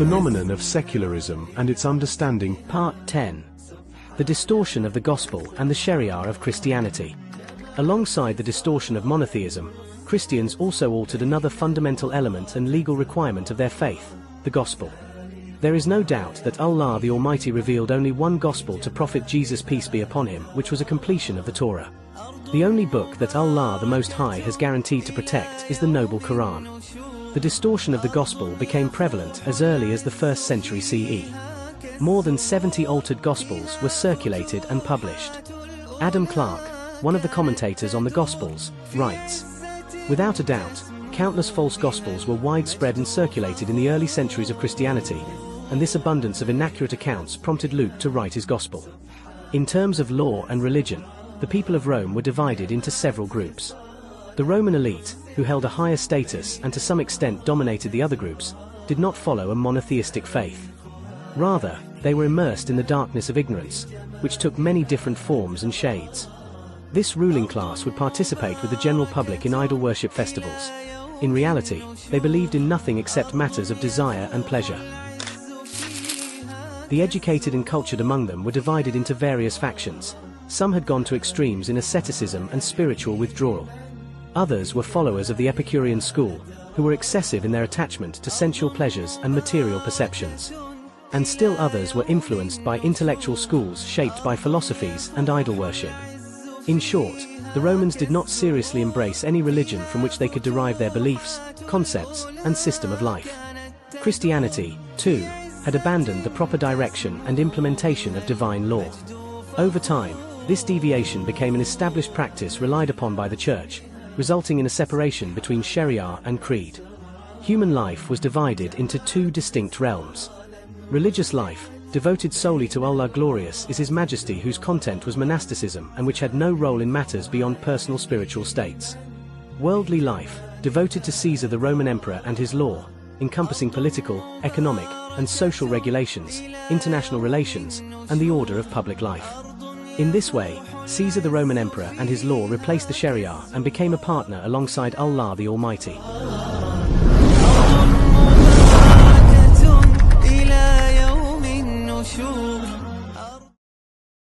phenomenon of secularism and its understanding. Part 10. The distortion of the gospel and the Sharia of Christianity. Alongside the distortion of monotheism, Christians also altered another fundamental element and legal requirement of their faith, the gospel. There is no doubt that Allah the Almighty revealed only one gospel to Prophet Jesus, peace be upon him, which was a completion of the Torah. The only book that Allah the Most High has guaranteed to protect is the noble Quran. The distortion of the gospel became prevalent as early as the 1st century CE. More than 70 altered gospels were circulated and published. Adam Clarke, one of the commentators on the Gospels, writes, "Without a doubt, countless false gospels were widespread and circulated in the early centuries of Christianity, and this abundance of inaccurate accounts prompted Luke to write his gospel." In terms of law and religion, the people of Rome were divided into several groups. The Roman elite, who held a higher status and to some extent dominated the other groups, did not follow a monotheistic faith. Rather, they were immersed in the darkness of ignorance, which took many different forms and shades. This ruling class would participate with the general public in idol worship festivals. In reality, they believed in nothing except matters of desire and pleasure. The educated and cultured among them were divided into various factions. Some had gone to extremes in asceticism and spiritual withdrawal. Others were followers of the Epicurean school, who were excessive in their attachment to sensual pleasures and material perceptions. And still others were influenced by intellectual schools shaped by philosophies and idol worship. In short, the Romans did not seriously embrace any religion from which they could derive their beliefs, concepts, and system of life. Christianity, too, had abandoned the proper direction and implementation of divine law. Over time, this deviation became an established practice relied upon by the Church, resulting in a separation between Sharia and creed. Human life was divided into two distinct realms. Religious life, devoted solely to Allah Glorious, is His Majesty, whose content was monasticism and which had no role in matters beyond personal spiritual states. Worldly life, devoted to Caesar the Roman Emperor and his law, encompassing political, economic, and social regulations, international relations, and the order of public life. In this way, Caesar the Roman Emperor and his law replaced the Sharia and became a partner alongside Allah the Almighty.